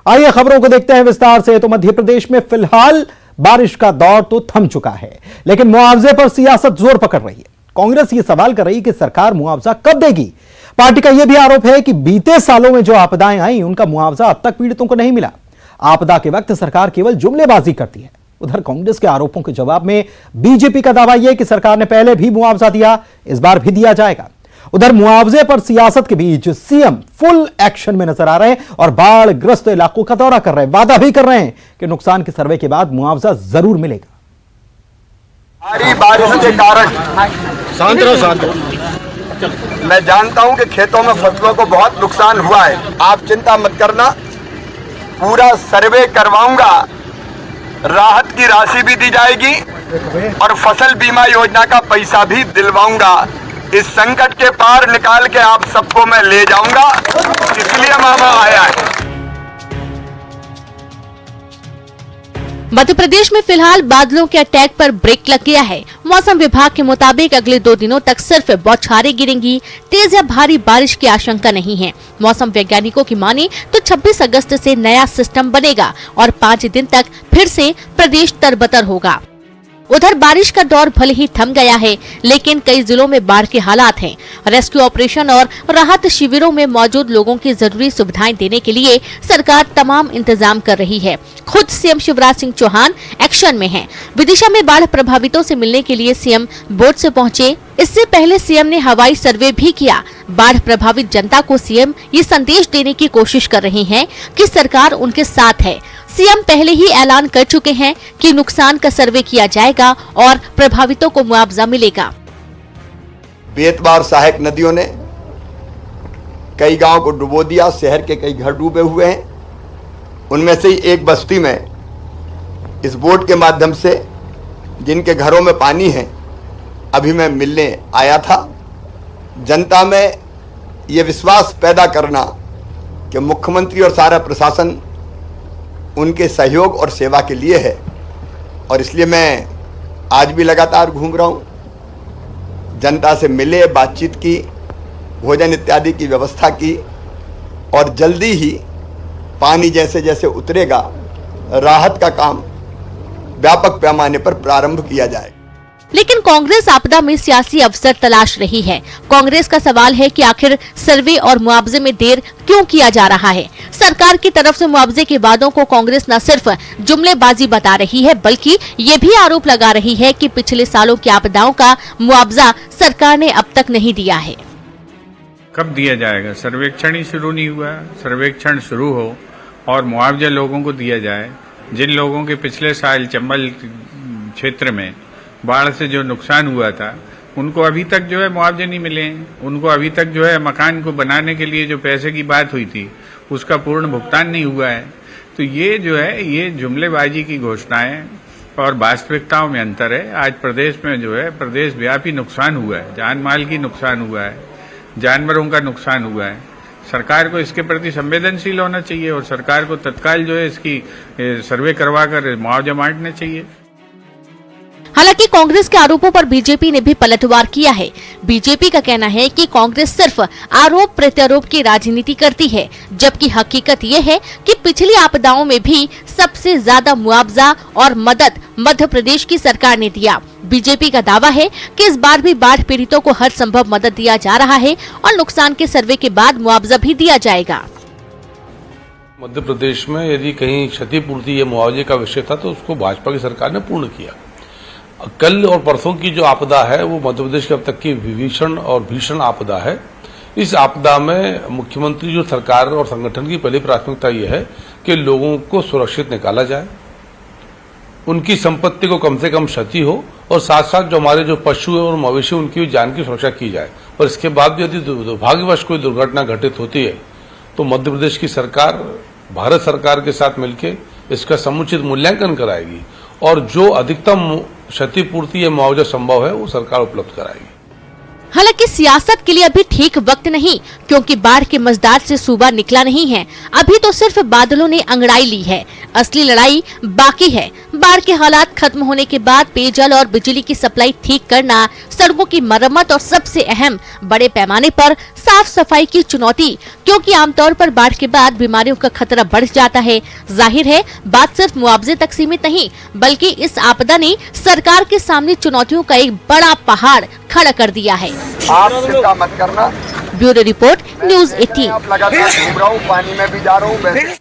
आइए खबरों को देखते हैं विस्तार से। तो मध्य प्रदेश में फिलहाल बारिश का दौर तो थम चुका है, लेकिन मुआवजे पर सियासत जोर पकड़ रही है। कांग्रेस ये सवाल कर रही है कि सरकार मुआवजा कब देगी। पार्टी का यह भी आरोप है कि बीते सालों में जो आपदाएं आई उनका मुआवजा अब तक पीड़ितों को नहीं मिला। आपदा के वक्त सरकार केवल जुमलेबाजी करती है। उधर कांग्रेस के आरोपों के जवाब में बीजेपी का दावा यह कि सरकार ने पहले भी मुआवजा दिया, इस बार भी दिया जाएगा। उधर मुआवजे पर सियासत के बीच सीएम फुल एक्शन में नजर आ रहे हैं और बाढ़ ग्रस्त इलाकों का दौरा कर रहे हैं। वादा भी कर रहे हैं कि नुकसान के सर्वे के बाद मुआवजा जरूर मिलेगा। भारी बारिश के कारण मैं जानता हूं कि खेतों में फसलों को बहुत नुकसान हुआ है। आप चिंता मत करना, पूरा सर्वे करवाऊंगा, राहत की राशि भी दी जाएगी और फसल बीमा योजना का पैसा भी दिलवाऊंगा। इस संकट के पार निकाल के आप सबको मैं ले जाऊंगा, इसलिए मामा आया है। मध्य प्रदेश में फिलहाल बादलों के अटैक पर ब्रेक लग गया है। मौसम विभाग के मुताबिक अगले 2 दिनों तक सिर्फ बौछारें गिरेंगी, तेज या भारी बारिश की आशंका नहीं है। मौसम वैज्ञानिकों की माने तो 26 अगस्त से नया सिस्टम बनेगा और 5 दिन तक फिर से प्रदेश तरबतर होगा। उधर बारिश का दौर भले ही थम गया है, लेकिन कई जिलों में बाढ़ के हालात हैं। रेस्क्यू ऑपरेशन और राहत शिविरों में मौजूद लोगों की जरूरी सुविधाएं देने के लिए सरकार तमाम इंतजाम कर रही है। खुद सीएम शिवराज सिंह चौहान एक्शन में हैं। विदिशा में बाढ़ प्रभावितों से मिलने के लिए सीएम बोट से पहुंचे। इससे पहले सीएम ने हवाई सर्वे भी किया। बाढ़ प्रभावित जनता को सीएम ये संदेश देने की कोशिश कर रहे हैं कि सरकार उनके साथ है। सीएम पहले ही ऐलान कर चुके हैं कि नुकसान का सर्वे किया जाएगा और प्रभावितों को मुआवजा मिलेगा। बेतबार सहायक नदियों ने कई गांव को डुबो दिया, शहर के कई घर डूबे हुए हैं। उनमें से ही एक बस्ती में इस बोट के माध्यम से जिनके घरों में पानी है, अभी मैं मिलने आया था। जनता में ये विश्वास पैदा करना कि मुख्यमंत्री और सारा प्रशासन उनके सहयोग और सेवा के लिए है, और इसलिए मैं आज भी लगातार घूम रहा हूँ। जनता से मिले, बातचीत की, भोजन इत्यादि की व्यवस्था की, और जल्दी ही पानी जैसे जैसे उतरेगा राहत का काम व्यापक पैमाने पर प्रारंभ किया जाएगा। लेकिन कांग्रेस आपदा में सियासी अवसर तलाश रही है। कांग्रेस का सवाल है कि आखिर सर्वे और मुआवजे में देर क्यों किया जा रहा है। सरकार की तरफ से मुआवजे के वादों को कांग्रेस न सिर्फ जुमलेबाजी बता रही है, बल्कि ये भी आरोप लगा रही है कि पिछले सालों की आपदाओं का मुआवजा सरकार ने अब तक नहीं दिया है। कब दिया जाएगा? सर्वेक्षण ही शुरू नहीं हुआ। सर्वेक्षण शुरू हो और मुआवजा लोगों को दिया जाए। जिन लोगों के पिछले साल चंबल क्षेत्र में बाढ़ से जो नुकसान हुआ था, उनको अभी तक जो है मुआवजे नहीं मिले। उनको अभी तक जो है मकान को बनाने के लिए जो पैसे की बात हुई थी, उसका पूर्ण भुगतान नहीं हुआ है। तो ये जो है, ये जुमलेबाजी की घोषणाएं और वास्तविकताओं में अंतर है। आज प्रदेश में जो है प्रदेश व्यापी नुकसान हुआ है, जान माल की नुकसान हुआ है, जानवरों का नुकसान हुआ है। सरकार को इसके प्रति संवेदनशील होना चाहिए और सरकार को तत्काल जो है इसकी सर्वे करवा कर मुआवजा बांटना चाहिए। हालांकि कांग्रेस के आरोपों पर बीजेपी ने भी पलटवार किया है। बीजेपी का कहना है कि कांग्रेस सिर्फ आरोप प्रत्यारोप की राजनीति करती है, जबकि हकीकत ये है कि पिछली आपदाओं में भी सबसे ज्यादा मुआवजा और मदद मध्य प्रदेश की सरकार ने दिया। बीजेपी का दावा है कि इस बार भी बाढ़ पीड़ितों को हर संभव मदद दिया जा रहा है और नुकसान के सर्वे के बाद मुआवजा भी दिया जाएगा। मध्य प्रदेश में यदि कहीं क्षतिपूर्ति या मुआवजे का विषय था तो उसको भाजपा की सरकार ने पूर्ण किया। कल और परसों की जो आपदा है वो मध्य प्रदेश की अब तक की भीषण और भीषण आपदा है। इस आपदा में मुख्यमंत्री जो सरकार और संगठन की पहली प्राथमिकता ये है कि लोगों को सुरक्षित निकाला जाए, उनकी संपत्ति को कम से कम क्षति हो, और साथ साथ जो हमारे जो पशु और मवेशी उनकी जान की सुरक्षा की जाए। पर इसके बाद भी यदि दुर्भाग्यवश कोई दुर्घटना घटित होती है तो मध्य प्रदेश की सरकार भारत सरकार के साथ मिलकर इसका समुचित मूल्यांकन कराएगी और जो अधिकतम क्षतिपूर्ति या मुआवजा संभव है वो सरकार उपलब्ध कराएगी। हालांकि सियासत के लिए अभी ठीक वक्त नहीं, क्योंकि बाढ़ के मझधार से सूबा निकला नहीं है। अभी तो सिर्फ बादलों ने अंगड़ाई ली है, असली लड़ाई बाकी है। बाढ़ के हालात खत्म होने के बाद पेयजल और बिजली की सप्लाई ठीक करना, सड़कों की मरम्मत और सबसे अहम बड़े पैमाने पर साफ सफाई की चुनौती, क्योंकि आमतौर पर बाढ़ के बाद बीमारियों का खतरा बढ़ जाता है। जाहिर है बात सिर्फ मुआवजे तक सीमित नहीं, बल्कि इस आपदा ने सरकार के सामने चुनौतियों का एक बड़ा पहाड़ खड़ा कर दिया है। आप चिंता मत करना, ब्यूरो रिपोर्ट, न्यूज़ 18। आप लगातार घूम रहा हूँ, पानी में भी जा रहा हूँ।